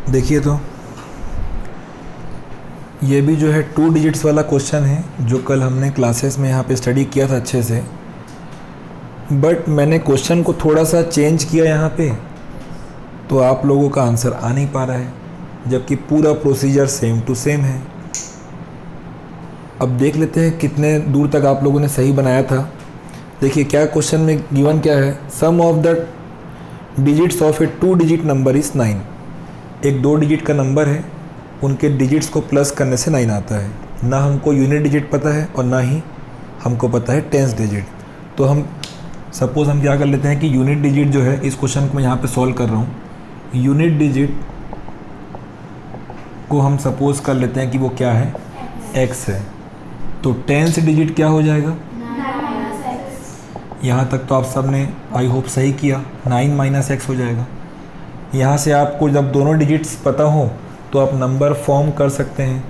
देखिए तो ये भी जो है 2 डिजिट्स वाला क्वेश्चन है जो कल हमने क्लासेस में यहाँ पे स्टडी किया था अच्छे से, बट मैंने क्वेश्चन को थोड़ा सा चेंज किया यहाँ पे, तो आप लोगों का आंसर आ नहीं पा रहा है, जबकि पूरा प्रोसीजर सेम टू सेम है। अब देख लेते हैं कितने दूर तक आप लोगों ने सही बनाया था। देखिए क्या क्वेश्चन में गिवन क्या है, sum of the digits of a 2 digit number is 9। एक 2 डिजिट का नंबर है, उनके डिजिट्स को प्लस करने से 9 आता है। ना हमको यूनिट डिजिट पता है और ना ही हमको पता है टेंस डिजिट। तो हम सपोज़ हम क्या कर लेते हैं कि यूनिट डिजिट जो है, इस क्वेश्चन को मैं यहाँ पे सॉल्व कर रहा हूँ, यूनिट डिजिट को हम सपोज़ कर लेते हैं कि वो क्या है, x है। तो टेंस डिजिट क्या हो जाएगा, यहाँ तक तो आप सब ने आई होप सही किया, 9 - x हो जाएगा। यहाँ से आपको जब दोनों डिजिट्स पता हो तो आप नंबर फॉर्म कर सकते हैं।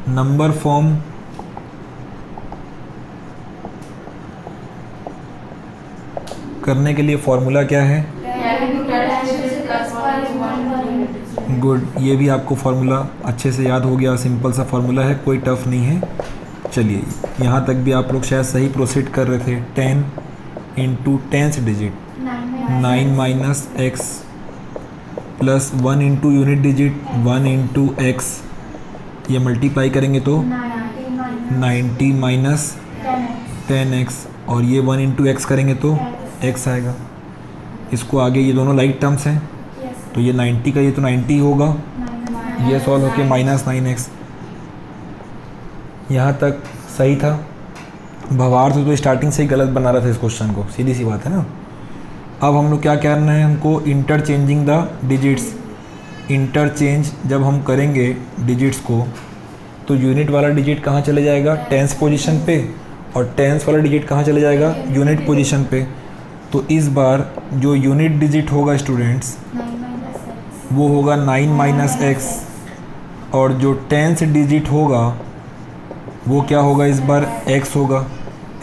नंबर फॉर्म करने के लिए फॉर्मूला क्या है, गुड, ये भी आपको फार्मूला अच्छे से याद हो गया, सिंपल सा फार्मूला है, कोई टफ नहीं है। चलिए यहाँ तक भी आप लोग शायद सही प्रोसीड कर रहे थे। 10 into tens digit 9 - x plus 1 into unit digit 1 into x, ये मल्टीप्लाई करेंगे तो 90 माइनस 10x, और ये 1 इंटू x करेंगे तो x आएगा। इसको आगे ये दोनों लाइक टर्म्स हैं, तो ये 90 का ये तो 90 होगा, ये सॉल्व होके -9x। यहाँ तक सही था। भवार्थ तो स्टार्टिंग से ही गलत बना रहा था इस क्वेश्चन को, सीधी सी बात है ना। अब हम लोग क्या करना है, हमको इंटरचेंजिंग द डिजिट्स। इंटरचेंज जब हम करेंगे डिजिट्स को, तो यूनिट वाला डिजिट कहाँ चले जाएगा, टेंस पोजीशन पे, और टेंस वाला डिजिट कहाँ चले जाएगा, यूनिट पोजीशन पे। तो इस बार जो यूनिट डिजिट होगा स्टूडेंट्स, वो होगा 9 - x, और जो टेंस डिजिट होगा वो क्या होगा, इस बार x होगा।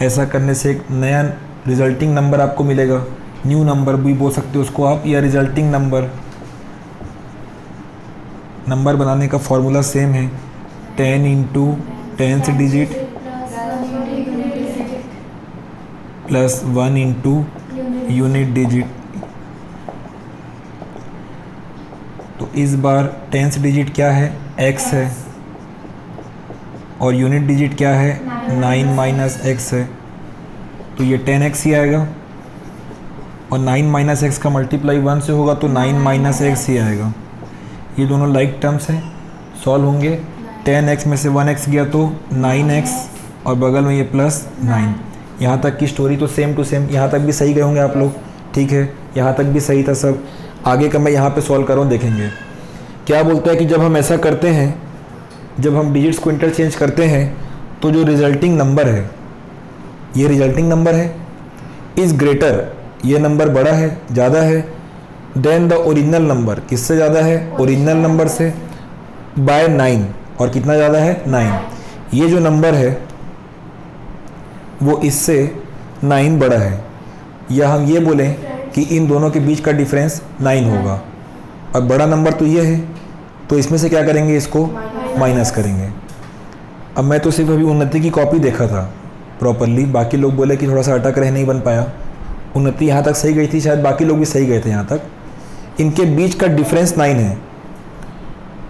ऐसा करने से एक नया रिजल्टिंग नंबर आपको मिलेगा, न्यू नंबर भी बोल सकते हो उसको आप, या रिजल्टिंग नंबर। नंबर बनाने का फॉर्मूला सेम है, 10 into tens digit plus 1 into unit digit. तो इस बार टेंस डिजिट क्या है, x है, और यूनिट डिजिट क्या है, 9 - x है। तो ये 10x ही आएगा, और 9 - x का मल्टीप्लाई 1 से होगा तो 9 - x ही आएगा। ये दोनों लाइक टर्म्स हैं, सॉल्व होंगे। 10x में से 1x गया तो 9x, और बगल में ये प्लस 9। यहाँ तक की स्टोरी तो सेम टू सेम, यहाँ तक भी सही गए होंगे आप लोग, ठीक है, यहाँ तक भी सही था सब। आगे का मैं यहाँ पे सॉल्व कर रहा हूँ, देखेंगे क्या बोलता है कि जब हम ऐसा करते हैं, जब हम डिजिट्स को इंटरचेंज करते हैं, तो जो रिजल्टिंग नंबर है, ये रिजल्टिंग नंबर है, इज़ ग्रेटर, ये नंबर बड़ा है, ज़्यादा है, देन द ओरिजिनल नंबर, किससे ज़्यादा है, ओरिजिनल नंबर से, बाय 9, और कितना ज़्यादा है, 9। ये जो नंबर है वो इससे 9 बड़ा है, या हम ये बोलें कि इन दोनों के बीच का डिफरेंस 9 होगा, और बड़ा नंबर तो ये है, तो इसमें से क्या करेंगे, इसको माइनस करेंगे। अब मैं तो सिर्फ अभी उन्नति की कॉपी देखा था प्रॉपरली, बाकी लोग बोले कि थोड़ा सा अटक रहे, नहीं बन पाया। उन्नति यहाँ तक सही गई थी, शायद बाकी लोग भी सही गए थे यहाँ तक। इनके बीच का डिफरेंस 9 है,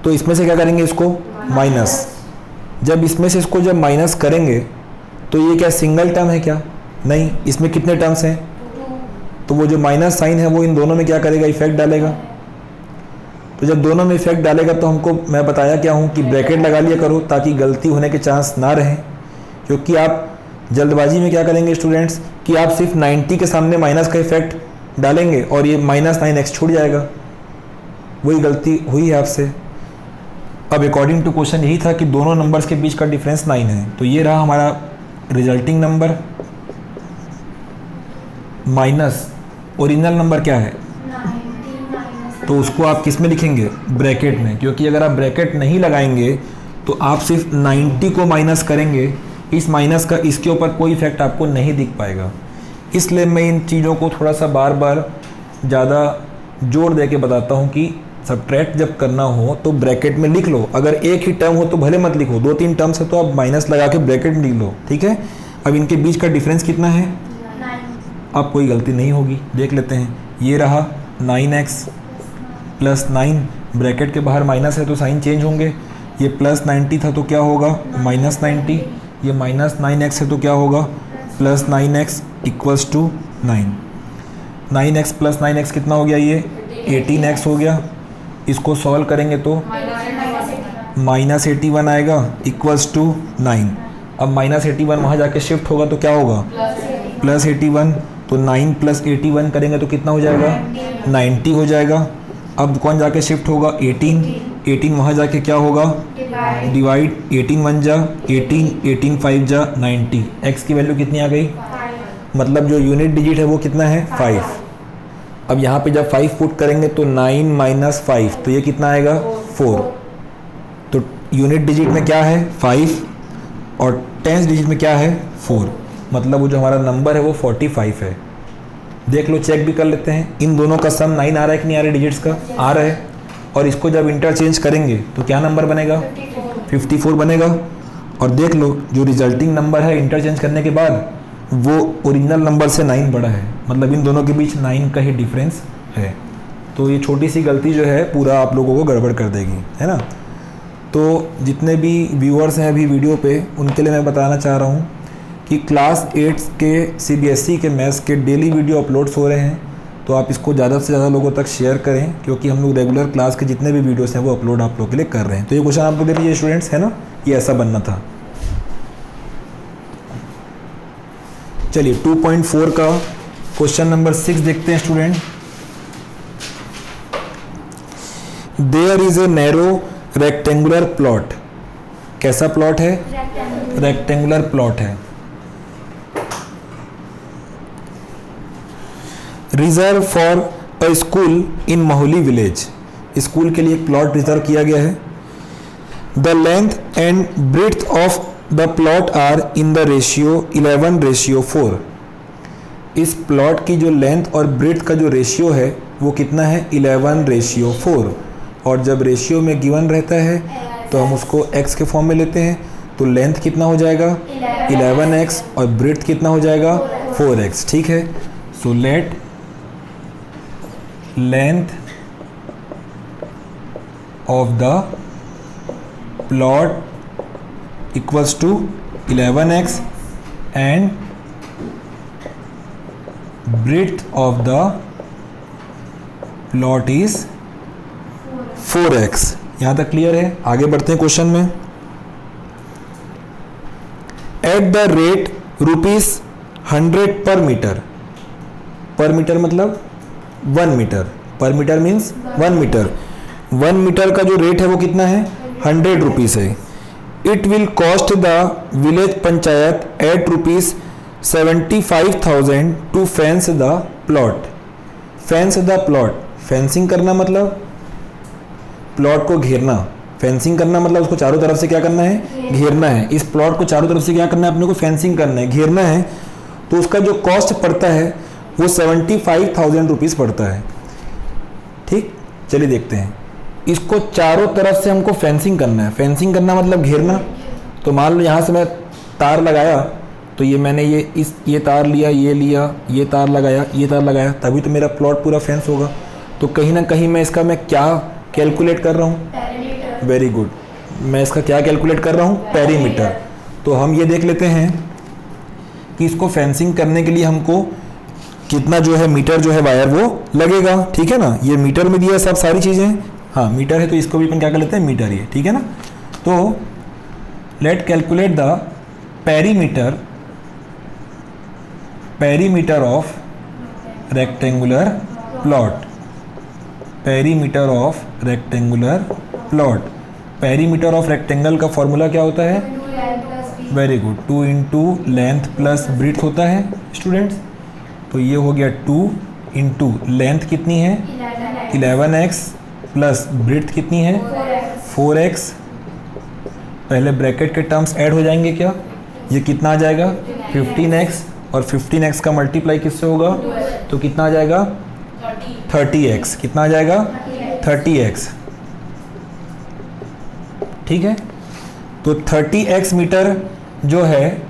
तो इसमें से क्या करेंगे, इसको माइनस। जब इसमें से इसको जब माइनस करेंगे तो ये क्या सिंगल टर्म है क्या, नहीं, इसमें कितने टर्म्स हैं, तो वो जो माइनस साइन है वो इन दोनों में क्या करेगा, इफेक्ट डालेगा। तो जब दोनों में इफेक्ट डालेगा तो हमको, मैं बताया क्या हूँ कि ब्रैकेट लगा लिया करो ताकि गलती होने के चांस ना रहें, क्योंकि आप जल्दबाजी में क्या करेंगे स्टूडेंट्स कि आप सिर्फ 90 के सामने माइनस का इफेक्ट डालेंगे और ये -9x छूट जाएगा, वही गलती हुई है आपसे। अब अकॉर्डिंग टू क्वेश्चन यही था कि दोनों नंबर्स के बीच का डिफरेंस 9 है, तो ये रहा हमारा resulting number minus original number क्या है, तो उसको आप किस में लिखेंगे, ब्रैकेट में, क्योंकि अगर आप ब्रैकेट नहीं लगाएंगे तो आप सिर्फ 90 को माइनस करेंगे, इस माइनस का इसके ऊपर कोई इफेक्ट आपको नहीं दिख पाएगा। इसलिए मैं इन चीज़ों को थोड़ा सा बार बार ज़्यादा जोर दे के बताता हूँ कि सब्ट्रैक्ट जब करना हो तो ब्रैकेट में लिख लो, अगर एक ही टर्म हो तो भले मत लिखो, 2-3 टर्म्स है तो आप माइनस लगा के ब्रैकेट में लिख लो, ठीक है। अब इनके बीच का डिफरेंस कितना है, अब कोई गलती नहीं होगी, देख लेते हैं। ये रहा 9x प्लस 9, ब्रैकेट के बाहर माइनस है तो साइन चेंज होंगे, ये प्लस 90 था तो क्या होगा माइनस 90, ये माइनस 9x है तो क्या होगा plus 9x equals to 9। 9x plus 9x कितना हो गया, ये 18x हो गया। इसको सॉल्व करेंगे तो माइनस 81 आएगा इक्वल्स टू 9। अब माइनस 81 वहाँ जाके शिफ्ट होगा तो क्या होगा प्लस 81, तो 9 प्लस 81 करेंगे तो कितना हो जाएगा 90 हो जाएगा। अब कौन जाके शिफ्ट होगा 18 वहाँ जाके क्या होगा डिवाइड, 18 1 जा 18, 18 5 जा 90, x की वैल्यू कितनी आ गई, मतलब जो यूनिट डिजिट है वो कितना है 5। अब यहाँ पे जब 5 पुट करेंगे तो 9 माइनस 5, तो ये कितना आएगा 4। तो यूनिट डिजिट में क्या है 5 और टेंस डिजिट में क्या है 4, मतलब वो जो हमारा नंबर है वो 45 है। देख लो, चेक भी कर लेते हैं, इन दोनों का सम 9 आ रहा है कि नहीं आ रहा है, डिजिट्स का आ रहा है। और इसको जब इंटरचेंज करेंगे तो क्या नंबर बनेगा 54 बनेगा। और देख लो जो रिजल्टिंग नंबर है इंटरचेंज करने के बाद वो ओरिजिनल नंबर से 9 बड़ा है, मतलब इन दोनों के बीच 9 का ही डिफरेंस है। तो ये छोटी सी गलती जो है पूरा आप लोगों को गड़बड़ कर देगी, है ना। तो जितने भी व्यूअर्स हैं अभी वीडियो पे, उनके लिए मैं बताना चाह रहा हूँ कि क्लास 8 के CBSE के मैथ्स के डेली वीडियो अपलोड्स हो रहे हैं, तो आप इसको ज़्यादा से ज़्यादा लोगों तक शेयर करें, क्योंकि हम लोग रेगुलर क्लास के जितने भी वीडियोस हैं वो अपलोड आप लोगों के लिए कर रहे हैं। तो ये क्वेश्चन आप लोग के लिए स्टूडेंट्स है ना, ये ऐसा बनना था। चलिए 2.4 का क्वेश्चन नंबर 6 देखते हैं student. There is a narrow rectangular plot, कैसा प्लॉट है रेक्टेंगुलर प्लॉट है। Reserve for a school in Mahuli village, school के लिए एक प्लॉट रिजर्व किया गया है। The length and breadth of the plot are in the ratio 11:4। इस प्लॉट की जो लेंथ और ब्रेड्थ का जो रेशियो है वो कितना है 11:4। और जब रेशियो में गिवन रहता है तो हम उसको x के फॉर्म में लेते हैं, तो लेंथ कितना हो जाएगा 11x और ब्रेड्थ कितना हो जाएगा 4x, ठीक है। So let length of the plot equals to 11x and breadth of the plot is 4x। यहां तक क्लियर है। आगे बढ़ते हैं क्वेश्चन में। एट द रेट ₹100 पर मीटर, पर मीटर मतलब 1 मीटर, पर मीटर मीन्स 1 मीटर, 1 मीटर का जो रेट है वो कितना है 100 रुपीज़ है। It will cost the village panchayat at ₹75,000 to fence the plot. Fence the plot, fencing करना मतलब प्लॉट को घेरना, फेंसिंग करना मतलब उसको चारों तरफ से क्या करना है घेरना है। इस प्लॉट को चारों तरफ से क्या करना है अपने को फेंसिंग करना है, घेरना है। तो उसका जो कॉस्ट पड़ता है वो 75,000 रुपीज़ पड़ता है, ठीक। चलिए देखते हैं, इसको चारों तरफ से हमको फेंसिंग करना है। फेंसिंग करना मतलब घेरना। तो मान लो यहाँ से मैं तार लगाया, तो ये मैंने ये तार लिया, ये तार लगाया, ये तार लगाया, तभी तो मेरा प्लॉट पूरा फेंस होगा। तो कहीं ना कहीं मैं क्या कैलकुलेट कर रहा हूँ, वेरी गुड, मैं इसका क्या कैलकुलेट कर रहा हूँ पेरीमीटर। तो हम ये देख लेते हैं कि इसको फेंसिंग करने के लिए हमको कितना जो है मीटर जो है वायर वो लगेगा, ठीक है ना। ये मीटर में दिया सब सारी चीज़ें, हाँ मीटर है तो इसको भी अपन क्या कर लेते हैं मीटर ही, ठीक है ना। तो let calculate the perimeter of rectangular plot, perimeter of rectangular plot. Perimeter of rectangle का फॉर्मूला क्या होता है, very good, 2 into length plus breadth होता है स्टूडेंट्स। तो ये हो गया 2 इंटू लेंथ कितनी है 11x प्लस ब्रेड्थ कितनी है 4x। पहले ब्रैकेट के टर्म्स ऐड हो जाएंगे क्या, ये कितना आ जाएगा 15x, और 15x का मल्टीप्लाई किससे होगा तो कितना आ जाएगा 30x, कितना आ जाएगा 30x, ठीक है। तो 30x मीटर जो है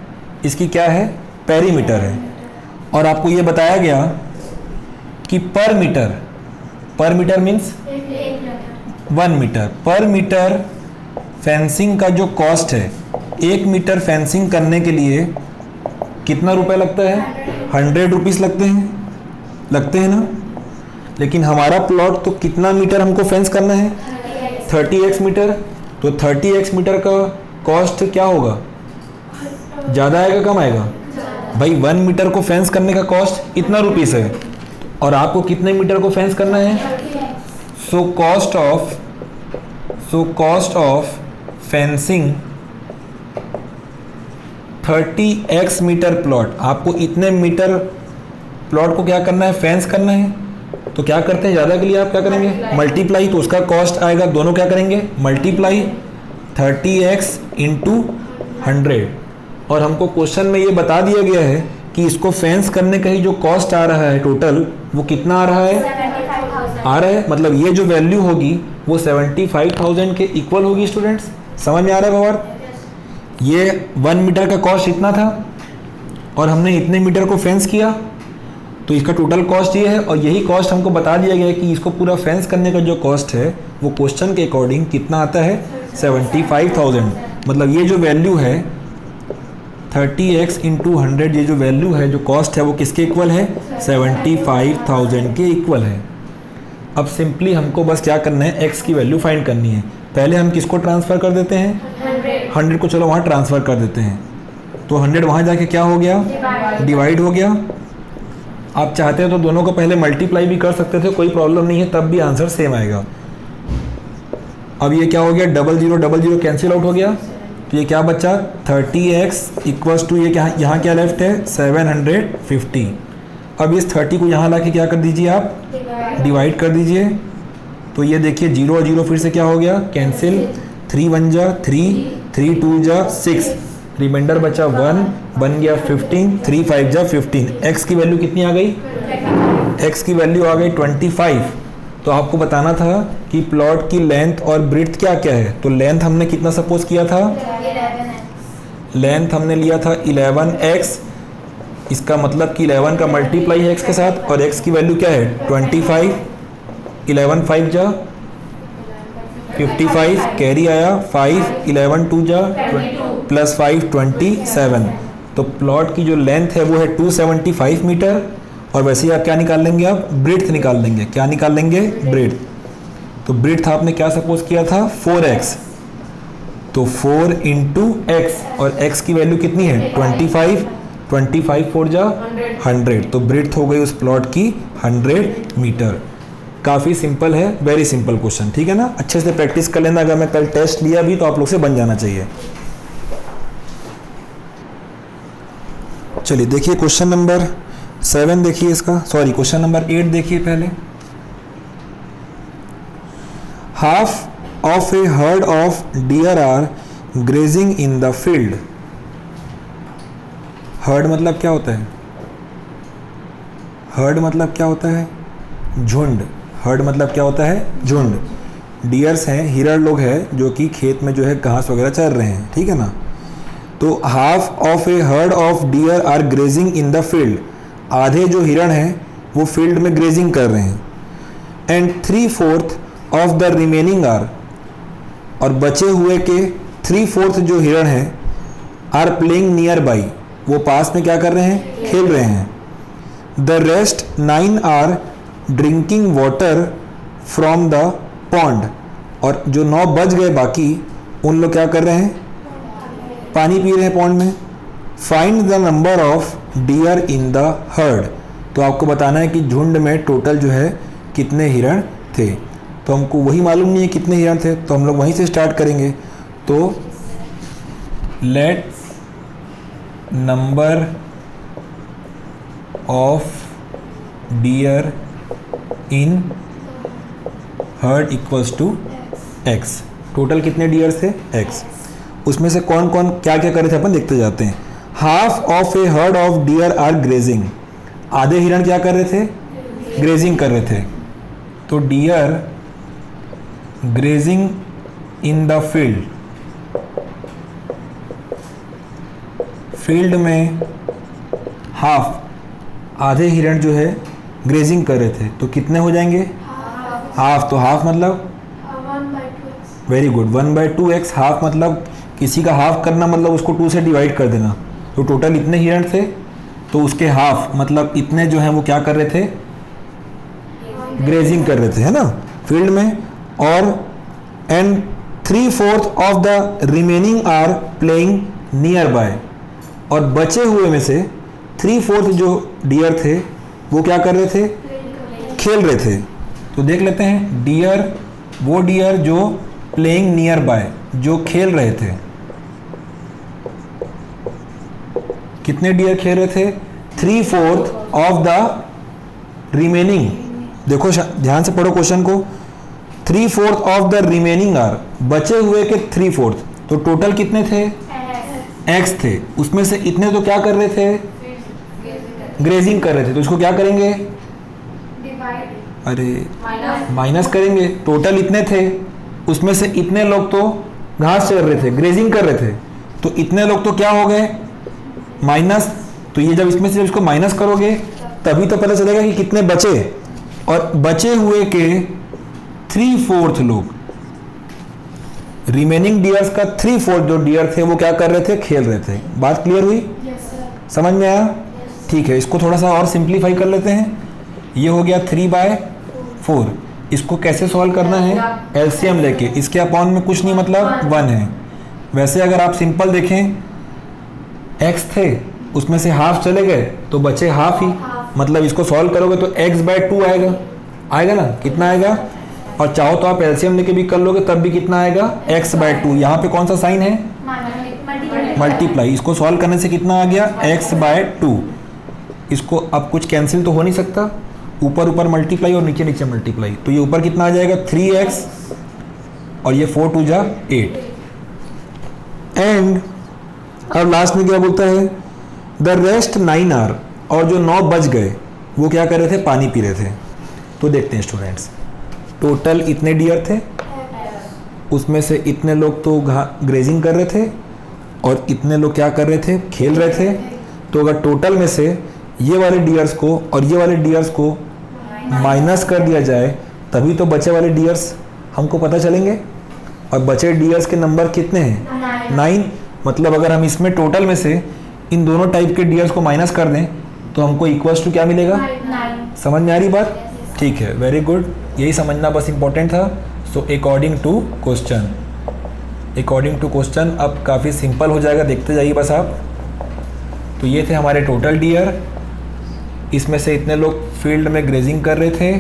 इसकी क्या है, पेरीमीटर है। और आपको ये बताया गया कि पर मीटर मीन्स 1 मीटर। पर मीटर फेंसिंग का जो कॉस्ट है, 1 मीटर फेंसिंग करने के लिए कितना रुपए लगता है, 100 रुपीज़ लगते हैं ना। लेकिन हमारा प्लॉट तो कितना मीटर हमको फेंस करना है, 30x मीटर। तो 30x मीटर का कॉस्ट क्या होगा, ज़्यादा आएगा कम आएगा, भाई 1 मीटर को फेंस करने का कॉस्ट इतना रुपीज़ है, और आपको कितने मीटर को फेंस करना है। So cost of fencing 30x metre plot, आपको इतने मीटर प्लॉट को क्या करना है, फेंस करना है। तो क्या करते हैं, ज़्यादा के लिए आप क्या करेंगे, मल्टीप्लाई। तो उसका कॉस्ट आएगा, दोनों क्या करेंगे, मल्टीप्लाई 30x इंटू 100। और हमको क्वेश्चन में ये बता दिया गया है कि इसको फेंस करने का ही जो कॉस्ट आ रहा है टोटल, वो कितना आ रहा है, मतलब ये जो वैल्यू होगी वो 75,000 के इक्वल होगी। स्टूडेंट्स समझ में आ रहा है बाबा, ये 1 मीटर का कॉस्ट इतना था और हमने इतने मीटर को फेंस किया, तो इसका टोटल कॉस्ट ये है। और यही कॉस्ट हमको बता दिया गया है कि इसको पूरा फेंस करने का जो कॉस्ट है वो क्वेश्चन के अकॉर्डिंग कितना आता है, 75,000। मतलब ये जो वैल्यू है 30x इंटू 100, ये जो वैल्यू है, जो कॉस्ट है, वो किसके इक्वल है, 75,000 के इक्वल है। अब सिंपली हमको बस क्या करना है, x की वैल्यू फाइंड करनी है। पहले हम किसको ट्रांसफ़र कर देते हैं, 100 को चलो वहाँ ट्रांसफ़र कर देते हैं। तो 100 वहाँ जाके क्या हो गया, डिवाइड हो गया। आप चाहते हो तो दोनों को पहले मल्टीप्लाई भी कर सकते थे, कोई प्रॉब्लम नहीं है, तब भी आंसर सेम आएगा। अब ये क्या हो गया, 00 कैंसिल आउट हो गया, तो ये क्या बचा, 30x इक्वल्स टू ये क्या, यहाँ क्या लेफ्ट है, 750। अब इस 30 को यहाँ लाके क्या कर दीजिए आप, डिवाइड कर दीजिए। तो ये देखिए 0 और 0 फिर से क्या हो गया, कैंसिल। 3 1 जा 3, 3 2 जा 6, रिमाइंडर बचा 1, बन गया 15, 3 5 जा 15। x की वैल्यू कितनी आ गई, x की वैल्यू आ गई 25। तो आपको बताना था कि प्लॉट की लेंथ और ब्रिड्थ क्या क्या है। तो लेंथ हमने कितना सपोज किया था, लेंथ हमने लिया था 11x, इसका मतलब कि 11 का मल्टीप्लाई है x के साथ, और x की वैल्यू क्या है 25। 11 5 जा 55, कैरी आया 5, 11 2 जा प्लस 5 27। तो प्लॉट की जो लेंथ है वो है 275 मीटर। और वैसे ही आप क्या निकाल लेंगे, आप ब्रिड्थ निकाल लेंगे। क्या निकाल लेंगे, ब्रिड्थ। तो ब्रिड्थ आपने क्या सपोज किया था, 4x। तो 4 इंटू x, और x की वैल्यू कितनी है 25, 25 4 जा 100। तो ब्रिड्थ हो गई उस प्लॉट की 100 मीटर। काफ़ी सिंपल है, वेरी सिंपल क्वेश्चन, ठीक है ना। अच्छे से प्रैक्टिस कर लेना, अगर मैं कल टेस्ट लिया भी तो आप लोग से बन जाना चाहिए। चलिए देखिए क्वेश्चन नंबर 7 देखिए इसका, सॉरी क्वेश्चन नंबर 8 देखिए पहले। Half of a herd of deer are grazing in the field. Herd मतलब क्या होता है, हर्ड मतलब क्या होता है, झुंड। हर्ड मतलब क्या होता है, झुंड। डियर्स हैं, हिरण लोग हैं जो कि खेत में जो है घास वगैरह चर रहे हैं, ठीक है ना। तो half of a herd of deer are grazing in the field, आधे जो हिरण हैं वो फील्ड में ग्रेजिंग कर रहे हैं। And 3/4 of the remaining are, और बचे हुए के 3/4 जो हिरण हैं आर प्लेइंग नियर बाई, वो पास में क्या कर रहे हैं, खेल रहे हैं। The rest 9 are drinking water from the pond, और जो 9 बच गए बाकी, उन लोग क्या कर रहे हैं, पानी पी रहे हैं पॉन्ड में। Find the number of deer in the heard, तो आपको बताना है कि झुंड में टोटल जो है कितने हिरण थे। तो हमको वही मालूम नहीं है कितने हिरण थे, तो हम लोग वहीं से स्टार्ट करेंगे। तो let number of deer in herd equals to x। Total कितने डियर्स थे, x। उसमें से कौन कौन क्या क्या कर रहे थे अपन देखते जाते हैं। Half of a herd of deer are grazing, आधे हिरण क्या कर रहे थे, ग्रेजिंग कर रहे थे। तो deer grazing in the field, field में हाफ, आधे हिरण जो है ग्रेजिंग कर रहे थे, तो कितने हो जाएंगे? हाफ। तो हाफ मतलब, वेरी गुड, 1/2x। हाफ मतलब किसी का हाफ करना मतलब उसको 2 से डिवाइड कर देना। तो टोटल इतने हिरण थे, तो उसके हाफ मतलब इतने जो हैं वो क्या कर रहे थे? ग्रेजिंग कर रहे थे, है ना, फील्ड में। और and 3/4 of the remaining are playing nearby, और बचे हुए में से 3/4 जो डियर थे वो क्या कर रहे थे? खेल रहे थे। तो देख लेते हैं, डियर, वो डियर जो प्लेइंग नियर बाय, जो खेल रहे थे, कितने डियर खेल रहे थे? 3/4 ऑफ द रिमेनिंग, देखो ध्यान से पढ़ो क्वेश्चन को, 3/4 ऑफ द रिमेनिंग आर, बचे हुए के 3/4, तो टोटल कितने थे? एक्स थे, उसमें से इतने तो क्या कर रहे थे? ग्रेजिंग कर रहे थे। तो इसको क्या करेंगे? अरे माइनस करेंगे। टोटल इतने थे, उसमें से इतने लोग तो घास चर रहे थे, ग्रेजिंग कर रहे थे, तो इतने लोग तो क्या हो गए? माइनस। तो ये जब इसमें से जब इसको माइनस करोगे तभी तो पता चलेगा कि कितने बचे, और बचे हुए के 3/4 लोग, रिमेनिंग डियर्स का 3/4 जो डियर थे वो क्या कर रहे थे? खेल रहे थे। बात क्लियर हुई? समझ में आया? ठीक है, इसको थोड़ा सा और सिंप्लीफाई कर लेते हैं। ये हो गया 3/4। इसको कैसे सॉल्व करना है? एलसीएम लेके। इसके अपॉन में कुछ नहीं मतलब 1 है। वैसे अगर आप सिंपल देखें, x थे, उसमें से हाफ चले गए तो बचे हाफ ही, मतलब इसको सॉल्व करोगे तो x/2 आएगा, आएगा ना? कितना आएगा? और चाहो तो आप एलसीएम लेके भी कर लोगे तब भी कितना आएगा? x/2। यहाँ पे कौन सा साइन है? मल्टीप्लाई। इसको सॉल्व करने से कितना आ गया? x/2। इसको अब कुछ कैंसिल तो हो नहीं सकता, ऊपर ऊपर मल्टीप्लाई और नीचे नीचे मल्टीप्लाई, तो ये ऊपर कितना आ जाएगा? 3x, और ये 4 2 जा 8। एंड अब लास्ट में क्या बोलता है? द रेस्ट 9 आर, और जो 9 बच गए वो क्या कर रहे थे? पानी पी रहे थे। तो देखते हैं स्टूडेंट्स, टोटल इतने डियर थे, उसमें से इतने लोग तो ग्रेजिंग कर रहे थे, और इतने लोग क्या कर रहे थे? खेल रहे थे। तो अगर टोटल में से ये वाले डियर्स को और ये वाले डियर्स को माइनस कर दिया जाए तभी तो बचे वाले डियर्स हमको पता चलेंगे। और बचे डियर्स के नंबर कितने हैं? 9। मतलब अगर हम इसमें टोटल में से इन दोनों टाइप के डियर्स को माइनस कर दें तो हमको इक्वल्स टू क्या मिलेगा? 9। समझ में आ रही बात? ठीक है, वेरी गुड, यही समझना बस इम्पोर्टेंट था। So according to question, according to question अब काफ़ी सिंपल हो जाएगा, देखते जाइए बस आप। तो ये थे हमारे टोटल डियर, इसमें से इतने लोग फील्ड में ग्रेजिंग कर रहे थे,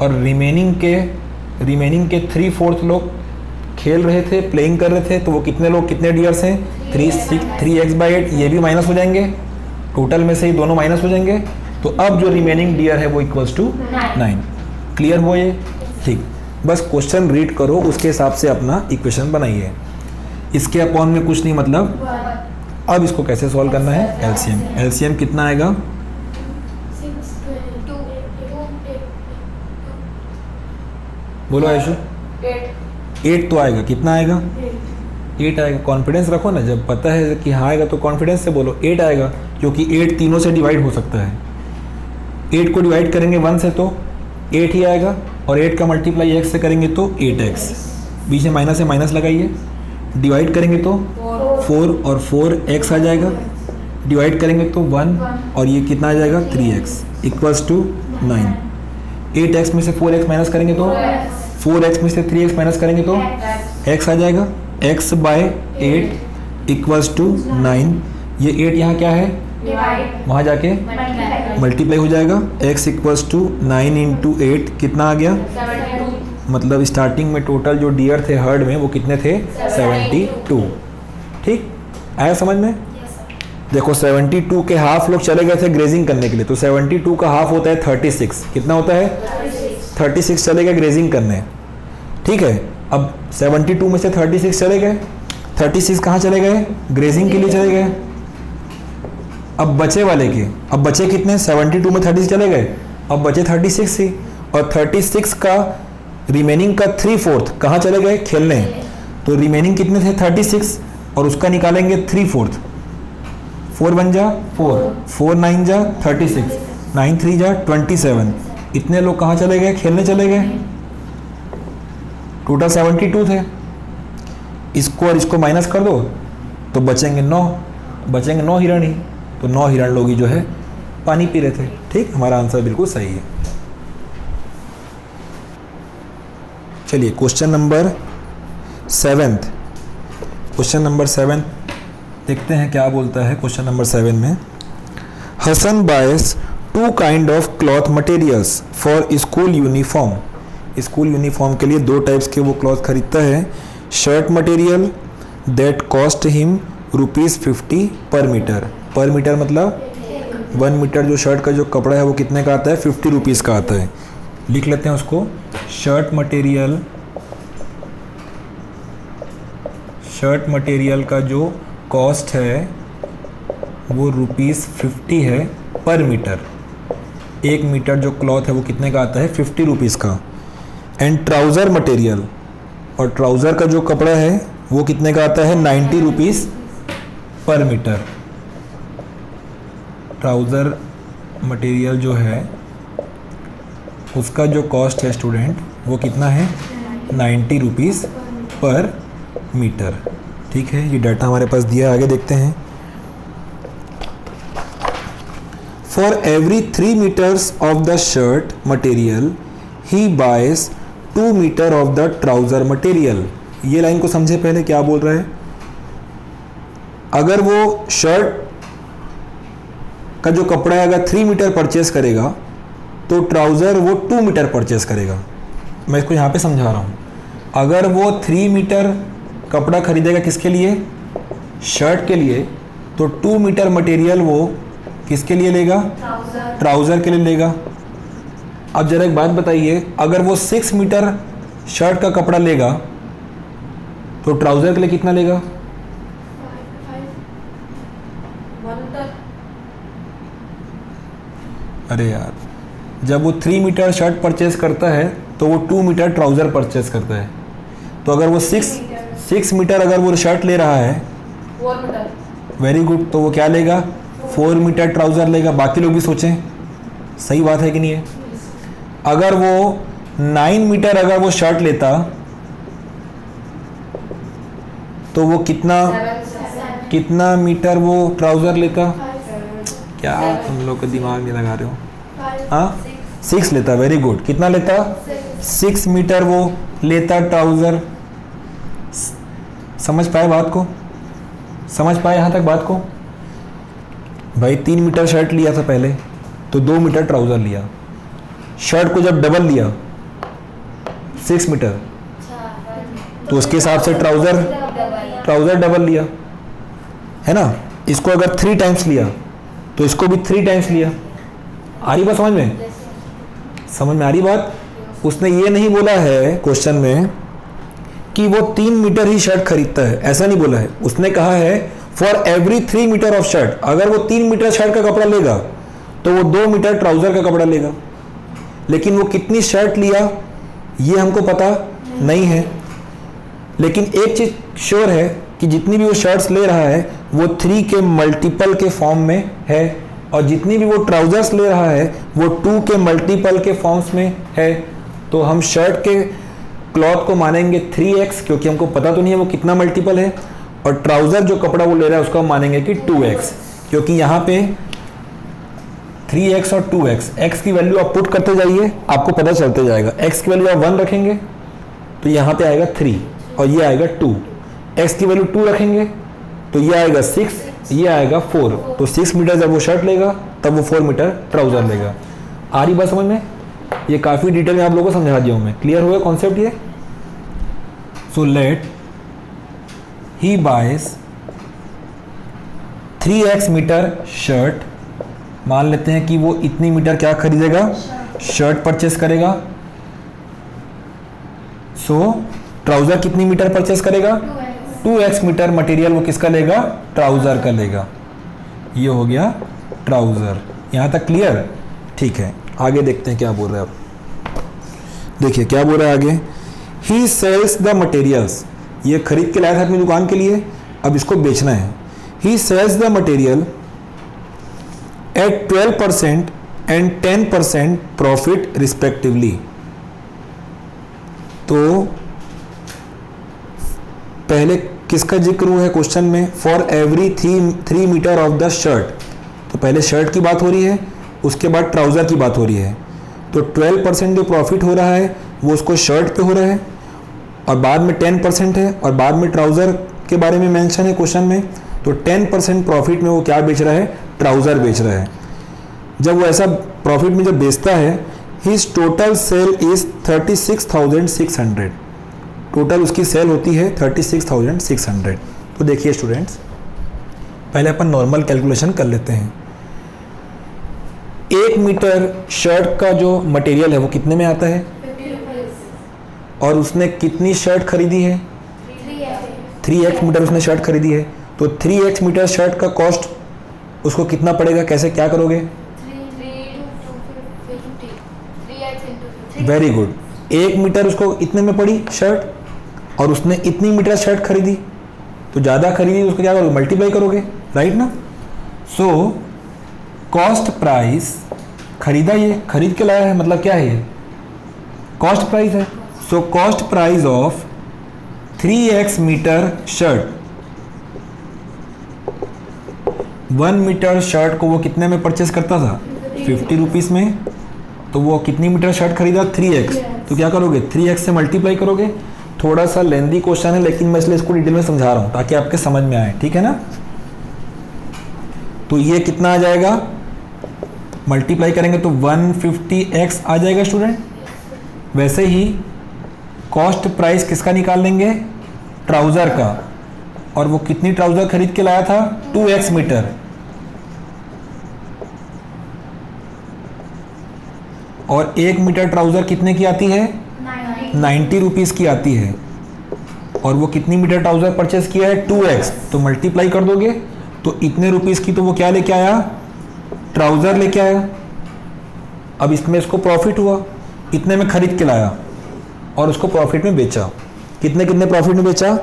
और रिमेनिंग के 3/4 लोग खेल रहे थे, प्लेइंग कर रहे थे। तो वो कितने लोग, कितने डियर्स हैं? 3x/8। ये भी माइनस हो जाएंगे, टोटल में से ही दोनों माइनस हो जाएंगे। तो अब जो रिमेनिंग डियर है वो इक्वल्स टू 9। क्लियर हुआ ये? ठीक, बस क्वेश्चन रीड करो, उसके हिसाब से अपना इक्वेशन बनाइए। इसके अपॉन में कुछ नहीं मतलब। अब इसको कैसे सॉल्व करना है? एलसीएम। एलसीएम कितना आएगा? बोलो आयशु। 8 तो आएगा। कितना आएगा? 8 आएगा। कॉन्फिडेंस रखो ना, जब पता है कि हाँ आएगा तो कॉन्फिडेंस से बोलो 8 आएगा, क्योंकि 8 तीनों से डिवाइड हो सकता है। 8 को डिवाइड करेंगे 1 से तो 8 ही आएगा, और 8 का मल्टीप्लाई x से करेंगे तो 8x, बीच में माइनस है, माइनस लगाइए। डिवाइड करेंगे तो 4 और 4x आ जाएगा, डिवाइड करेंगे तो 1 और ये कितना आ जाएगा? 3x equals to 9। 8x में से 4x माइनस करेंगे तो 4x में से 3x माइनस करेंगे तो x आ जाएगा। x/8 equals to 9। ये 8 यहाँ क्या है? वहाँ जाके मल्टीप्लाई हो जाएगा। x इक्वल्स टू 9 इंटू 8 कितना आ गया? मतलब स्टार्टिंग में टोटल जो डियर थे हर्ड में वो कितने थे? 72। ठीक आया समझ में? देखो 72 के हाफ लोग चले गए थे ग्रेजिंग करने के लिए, तो 72 का हाफ होता है 36। कितना होता है? 36 चले गए ग्रेजिंग करने। ठीक है, अब 72 में से 36 चले गए, 36 कहाँ चले गए? ग्रेजिंग के लिए चले गए। अब बचे वाले के, अब बचे कितने? 72 में 36 चले गए, अब बचे 36 ही, और 36 का रिमेनिंग का 3/4 कहाँ चले गए? खेलने। तो रिमेनिंग कितने थे? 36, और उसका निकालेंगे 3/4। 4 1 जा 4, 4 9 जा 36, 9 3 जा 27। इतने लोग कहाँ चले गए? खेलने चले गए। टोटल 72 थे। इसको और इसको माइनस कर दो तो बचेंगे 9, बचेंगे 9 हिरण ही। तो 9 हिरण लोग ही जो है पानी पी रहे थे। ठीक, हमारा आंसर बिल्कुल सही है। चलिए क्वेश्चन नंबर 7। क्वेश्चन नंबर 7 देखते हैं क्या बोलता है। क्वेश्चन नंबर 7 में, हसन बायस 2 kind of cloth materials for school uniform. School uniform के लिए 2 टाइप्स के वो क्लॉथ खरीदता है। Shirt material that cost him ₹50 पर मीटर। पर मीटर मतलब 1 मीटर जो शर्ट का जो कपड़ा है वो कितने का आता है? 50 रुपीज़ का आता है। लिख लेते हैं उसको। शर्ट मटेरियल का जो कॉस्ट है वो ₹50 है पर मीटर। 1 मीटर जो क्लॉथ है वो कितने का आता है? 50 रुपीज़ का। एंड ट्राउज़र मटेरियल, और ट्राउज़र का जो कपड़ा है वो कितने का आता है? 90 रुपीज़ पर मीटर। ट्राउज़र मटेरियल जो है उसका जो कॉस्ट है स्टूडेंट वो कितना है? 90 रुपीज़ पर मीटर। ठीक है, ये डाटा हमारे पास दिया है। आगे देखते हैं। For every 3 metres of the shirt material he buys 2 metre of the trouser material. ये लाइन को समझे पहले क्या बोल रहा है। अगर वो शर्ट का जो कपड़ा है अगर 3 मीटर परचेस करेगा तो ट्राउज़र वो 2 मीटर परचेस करेगा। मैं इसको यहाँ पे समझा रहा हूँ। अगर वो 3 मीटर कपड़ा खरीदेगा किसके लिए? शर्ट के लिए, तो 2 मीटर मटेरियल वो किसके लिए लेगा? ट्राउज़र के लिए लेगा। अब जरा एक बात बताइए, अगर वो 6 मीटर शर्ट का कपड़ा लेगा तो ट्राउज़र के लिए कितना लेगा? अरे यार, जब वो 3 मीटर शर्ट परचेस करता है तो वो 2 मीटर ट्राउज़र परचेस करता है। तो अगर वो 6 मीटर अगर वो शर्ट ले रहा है, वेरी गुड, तो वो क्या लेगा? 4 मीटर ट्राउज़र लेगा। बाकी लोग भी सोचें, सही बात है कि नहीं है? अगर वो 9 मीटर अगर वो शर्ट लेता तो वो कितना मीटर वो ट्राउज़र लेता? क्या तुम लोग का दिमाग नहीं लगा रहे हो? हाँ, 6 लेता। Very good. कितना लेता? 6 मीटर वो लेता ट्राउज़र। समझ पाए बात को? समझ पाए यहाँ तक बात को? भाई 3 मीटर शर्ट लिया था पहले, तो 2 मीटर ट्राउज़र लिया। शर्ट को जब डबल लिया 6 मीटर, तो उसके हिसाब से ट्राउज़र डबल लिया, है ना। इसको अगर 3 टाइम्स लिया तो इसको भी 3 टाइम्स लिया। आ रही बात समझ में? समझ में आ रही बात? उसने ये नहीं बोला है क्वेश्चन में कि वो 3 मीटर ही शर्ट खरीदता है, ऐसा नहीं बोला है। उसने कहा है for every 3 metre of shirt. अगर वो 3 मीटर शर्ट का कपड़ा लेगा तो वो 2 मीटर ट्राउज़र का कपड़ा लेगा। लेकिन वो कितनी शर्ट लिया ये हमको पता नहीं है। लेकिन एक चीज़ श्योर है कि जितनी भी वो शर्ट्स ले रहा है वो 3 के मल्टीपल के फॉर्म में है, और जितनी भी वो ट्राउज़र्स ले रहा है वो 2 के मल्टीपल के फॉर्म्स में है। तो हम शर्ट के क्लॉथ को मानेंगे 3x, क्योंकि हमको पता तो नहीं है वो कितना मल्टीपल है, और ट्राउज़र जो कपड़ा वो ले रहा है उसको हम मानेंगे कि 2x, क्योंकि यहाँ पे 3x और 2x, x की वैल्यू आप पुट करते जाइए आपको पता चलते जाएगा। x की वैल्यू आप 1 रखेंगे तो यहाँ पे आएगा 3 और ये आएगा 2। x की वैल्यू 2 रखेंगे तो ये आएगा 6, ये आएगा 4। तो 6 मीटर जब वो शर्ट लेगा तब वो 4 मीटर ट्राउज़र लेगा। आ रही बात समझ में? ये काफ़ी डिटेल में आप लोगों को समझा दिया हूँ मैं। क्लियर हो गया कॉन्सेप्ट ये? So let he buys 3x metre shirt. मान लेते हैं कि वो इतनी मीटर क्या खरीदेगा? शर्ट परचेस करेगा। सो ट्राउज़र कितनी मीटर परचेस करेगा? 2x मीटर मटेरियल वो किसका लेगा? ट्राउज़र का लेगा। ये हो गया ट्राउज़र। यहाँ तक क्लियर? ठीक है, आगे देखते हैं क्या बोल रहे हैं आप। देखिए क्या बोल रहा है आगे, ही सेल्स द मटेरियल्स, ये खरीद के लाया था अपनी दुकान के लिए, अब इसको बेचना है। He sells the material at 12% and 10% profit respectively. तो पहले किसका जिक्र हुआ है क्वेश्चन में, for every 3 metre of the shirt, तो पहले शर्ट की बात हो रही है, उसके बाद ट्राउज़र की बात हो रही है। तो 12% जो प्रॉफिट हो रहा है वो उसको शर्ट पे हो रहा है, और बाद में 10% है, और बाद में ट्राउज़र के बारे में मेंशन है क्वेश्चन में। तो 10% प्रॉफिट में वो क्या बेच रहा है, ट्राउज़र बेच रहा है। जब वो ऐसा प्रॉफिट में जब बेचता है, his total sale is 36,600, total उसकी सेल होती है 36,600। तो देखिए स्टूडेंट्स, पहले अपन नॉर्मल कैलकुलेशन कर लेते हैं। 1 मीटर शर्ट का जो मटेरियल है वो कितने में आता है, और उसने कितनी शर्ट खरीदी है, 3x मीटर उसने शर्ट खरीदी है। तो 3x मीटर शर्ट का कॉस्ट उसको कितना पड़ेगा, कैसे क्या करोगे, वेरी गुड, 1 मीटर उसको इतने में पड़ी शर्ट, और उसने इतनी मीटर शर्ट खरीदी, तो ज़्यादा खरीदी तो उसको क्या करोगे, मल्टीप्लाई करोगे, राइट ना। सो कॉस्ट प्राइस, खरीदा ये खरीद के लाया है, मतलब क्या है ये, कॉस्ट प्राइस है। So cost price of 3x metre shirt, 1 metre shirt को वो कितने में परचेस करता था, 50 रुपीज़ में। तो वो कितनी मीटर शर्ट खरीदा, 3x, तो क्या करोगे, 3x से मल्टीप्लाई करोगे। थोड़ा सा लेंदी क्वेश्चन है, लेकिन मैं इसलिए इसको डिटेल में समझा रहा हूँ ताकि आपके समझ में आए, ठीक है ना। तो ये कितना आ जाएगा, मल्टीप्लाई करेंगे तो 150x आ जाएगा स्टूडेंट। वैसे ही कॉस्ट प्राइस किसका निकाल लेंगे, ट्राउज़र का, और वो कितनी ट्राउज़र खरीद के लाया था, 2x मीटर, और 1 मीटर ट्राउज़र कितने की आती है, 90 रुपीज़ की आती है, और वो कितनी मीटर ट्राउज़र परचेस किया है, 2x, तो मल्टीप्लाई कर दोगे तो इतने रुपीज़ की तो वो क्या लेके आया, ट्राउज़र लेके आया। अब इसमें इसको प्रॉफिट हुआ, इतने में खरीद के लाया और उसको प्रॉफिट में बेचा। कितने कितने प्रॉफिट में बेचा,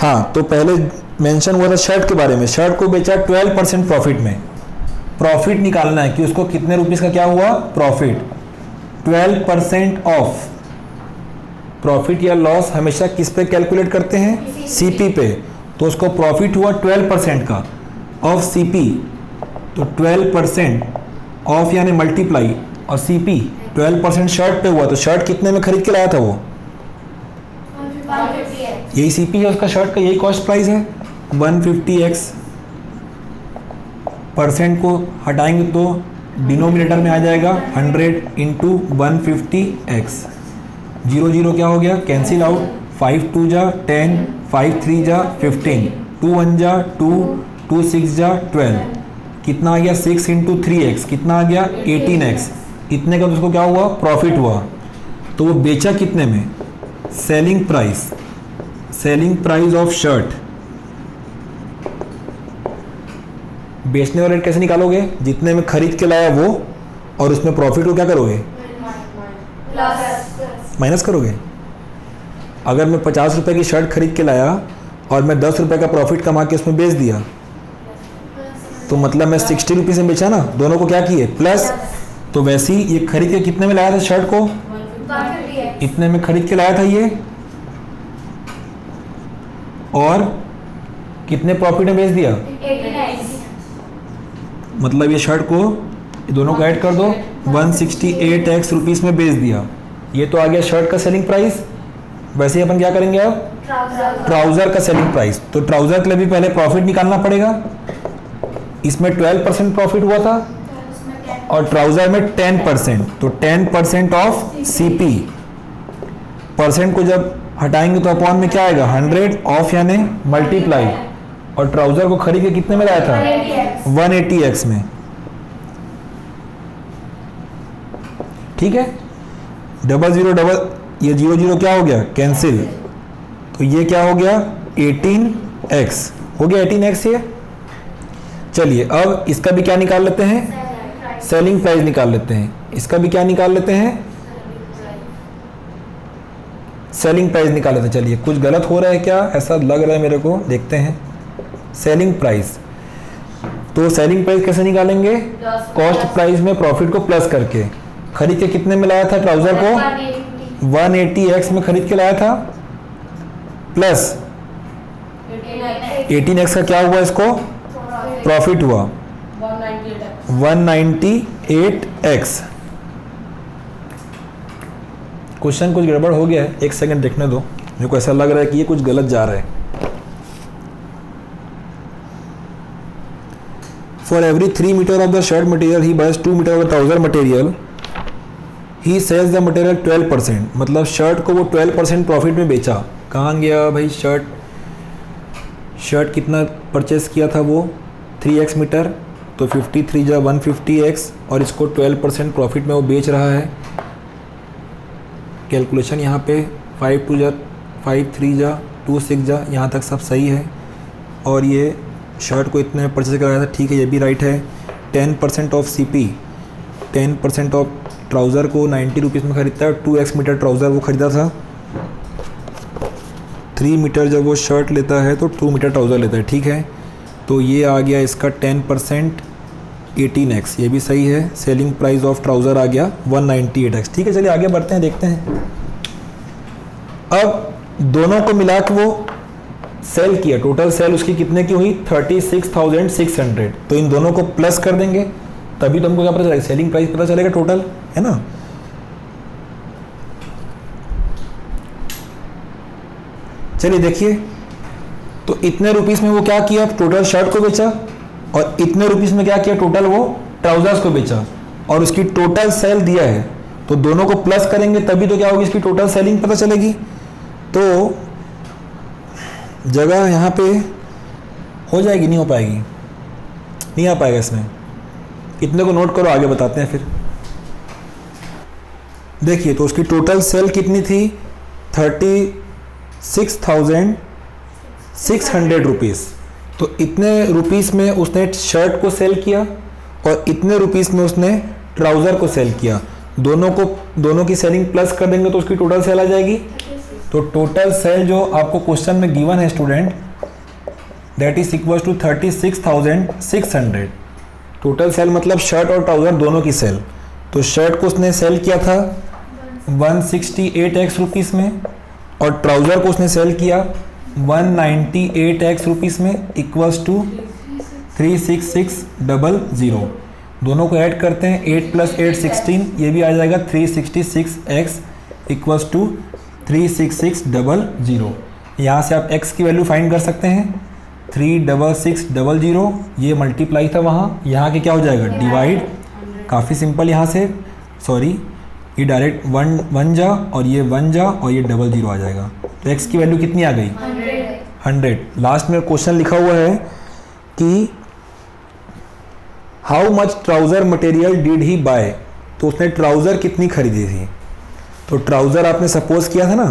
हाँ, तो पहले मेंशन हुआ था शर्ट के बारे में, शर्ट को बेचा 12% प्रॉफिट में। प्रॉफिट निकालना है कि उसको कितने रुपीस का क्या हुआ, प्रॉफिट। 12% ऑफ, प्रॉफिट या लॉस हमेशा किस पे कैलकुलेट करते हैं, सीपी पे। तो उसको प्रॉफिट हुआ 12% का ऑफ सीपी, तो 12% ऑफ यानी मल्टीप्लाई, और सीपी 12% शर्ट पे हुआ, तो शर्ट कितने में खरीद के लाया था वो, यही सीपी है उसका शर्ट का, यही कॉस्ट प्राइस है 150x। परसेंट को हटाएंगे तो डिनोमिनेटर में आ जाएगा 100 इंटू 150x। 0 0 क्या हो गया, कैंसिल आउट, 5 2 जा 10, 5 3 जा 15, 2 1 जा 2, 2 6 जा 12, कितना आ गया 6 इंटू 3x, कितना आ गया 18x। इतने का तो उसको क्या हुआ, प्रॉफिट हुआ। तो वो बेचा कितने में, selling price, selling price of shirt. बेचने वाला रेट कैसे निकालोगे, जितने में खरीद के लाया वो, और उसमें प्रॉफिट को क्या करोगे, माइनस करोगे। अगर मैं 50 रुपए की शर्ट खरीद के लाया और मैं 10 रुपए का प्रॉफिट कमा के उसमें बेच दिया, तो मतलब मैं 60 रुपीज़ में बेचा ना, दोनों को क्या किए, प्लस। तो वैसे ही ये खरीद के कितने में लाया था शर्ट को, इतने में खरीद के लाया था ये, और कितने प्रॉफिट में बेच दिया, मतलब ये शर्ट को दोनों को ऐड कर दो, 168x रुपीज़ में बेच दिया। ये तो आ गया शर्ट का सेलिंग प्राइस। वैसे ही अपन क्या करेंगे अब, ट्राउज़र का सेलिंग प्राइस। तो ट्राउज़र के लिए भी पहले प्रॉफिट निकालना पड़ेगा। इसमें 12% प्रॉफिट हुआ था और ट्राउज़र में 10%, तो 10% ऑफ सीपी। परसेंट को जब हटाएंगे तो अपॉन में क्या आएगा, 100 ऑफ यानी मल्टीप्लाई, और ट्राउज़र को खरीद के कितने में लाया था, 180x में। ठीक है, 00 ये 0 क्या हो गया, कैंसिल, तो ये क्या हो गया 18x हो गया, 18x ये। चलिए अब इसका भी क्या निकाल लेते हैं, सेलिंग प्राइस निकाल लेते हैं। इसका भी क्या निकाल लेते हैं, सेलिंग प्राइस निकाले थे। चलिए कुछ गलत हो रहा है क्या, ऐसा लग रहा है मेरे को, देखते हैं। सेलिंग प्राइस, तो सेलिंग प्राइस कैसे निकालेंगे, कॉस्ट प्राइस में प्रॉफिट को प्लस करके। खरीद के कितने में लाया था ट्राउजर को, 180x में खरीद के लाया था, प्लस 18x का क्या हुआ, इसको प्रॉफिट हुआ 198x। क्वेश्चन कुछ गड़बड़ हो गया है, एक सेकंड देखने दो, मेरे को ऐसा लग रहा है कि ये कुछ गलत जा रहा है। For every 3 meter of the shirt material he buys 2 meter of the trouser material, he sells the material 12%, मतलब शर्ट को वो 12% प्रॉफिट में बेचा। कहाँ गया भाई, शर्ट कितना परचेस किया था वो, 3x मीटर, तो 53 जा 150x, और इसको 12% प्रॉफिट में वो बेच रहा है। कैलकुलेशन यहाँ पे 5 2 जा 5 3 जा 2 6 जा, यहाँ तक सब सही है। और ये शर्ट को इतने परचेज कराया था, ठीक है, ये भी राइट है। 10% ऑफ CP, 10% ऑफ ट्राउज़र को 90 रुपीज़ में ख़रीदता है। 2x मीटर ट्राउज़र वो ख़रीदा था, 3 मीटर जब वो शर्ट लेता है तो 2 मीटर ट्राउज़र लेता है, ठीक है। तो ये आ गया इसका 10% 18x, ये भी सही है। सेलिंग प्राइस ऑफ ट्राउज़र आ गया 198x, ठीक है। चलिए आगे बढ़ते हैं, देखते हैं। अब दोनों को मिला के वो सेल किया, टोटल सेल उसकी कितने की हुई, 36,600। तो इन दोनों को प्लस कर देंगे, तभी तो हमको क्या पता चलेगा, सेलिंग प्राइस पता चलेगा टोटल, है ना। चलिए देखिए, तो इतने रुपीस में वो क्या किया, टोटल शर्ट को बेचा, और इतने रुपीस में क्या किया, टोटल वो ट्राउजर्स को बेचा, और उसकी टोटल सेल दिया है। तो दोनों को प्लस करेंगे तभी तो क्या होगी, इसकी टोटल सेलिंग पता चलेगी। तो जगह यहाँ पे हो जाएगी, नहीं हो पाएगी, नहीं आ पाएगा इसमें। इतने को नोट करो, आगे बताते हैं फिर। देखिए, तो उसकी टोटल सेल कितनी थी, 36,600 रुपीज़। तो इतने रुपीस में उसने शर्ट को सेल किया, और इतने रुपीस में उसने ट्राउज़र को सेल किया। दोनों की सेलिंग प्लस कर देंगे तो उसकी टोटल सेल आ जाएगी। तो टोटल सेल जो आपको क्वेश्चन में गिवन है student, that is equal to 36,600। Total sale मतलब शर्ट और ट्राउज़र दोनों की सेल। तो शर्ट को उसने सेल किया था 168x रुपीज़ में, और ट्राउज़र को उसने सेल किया 198x रुपीज़ में, इक्वल्स टू 36600। दोनों को ऐड करते हैं, 8 + 8 16, ये भी आ जाएगा 366x इक्वल्स टू 36600। यहाँ से आप x की वैल्यू फाइंड कर सकते हैं, 36600, ये मल्टीप्लाई था वहाँ, यहाँ के क्या हो जाएगा, डिवाइड। काफ़ी सिंपल, यहाँ से सॉरी, ये डायरेक्ट 1 जा, और ये 1 जा, और ये 00 आ जाएगा। तो x की वैल्यू कितनी आ गई, 100। लास्ट में क्वेश्चन लिखा हुआ है कि how much trouser material did he buy, तो उसने ट्राउज़र कितनी खरीदी थी। तो ट्राउज़र आपने सपोज किया था ना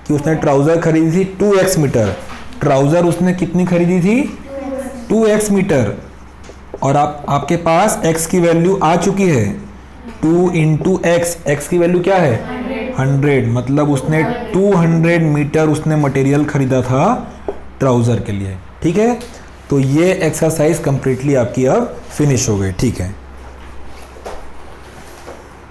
कि उसने ट्राउज़र खरीदी थी 2x मीटर। ट्राउज़र उसने कितनी खरीदी थी, 2x मीटर, और आपके पास x की वैल्यू आ चुकी है, 2 × x की वैल्यू क्या है, 100। मतलब उसने 200 मीटर उसने मटेरियल खरीदा था ट्राउज़र के लिए, ठीक है। तो ये एक्सरसाइज कंप्लीटली आपकी अब फिनिश हो गई, ठीक है।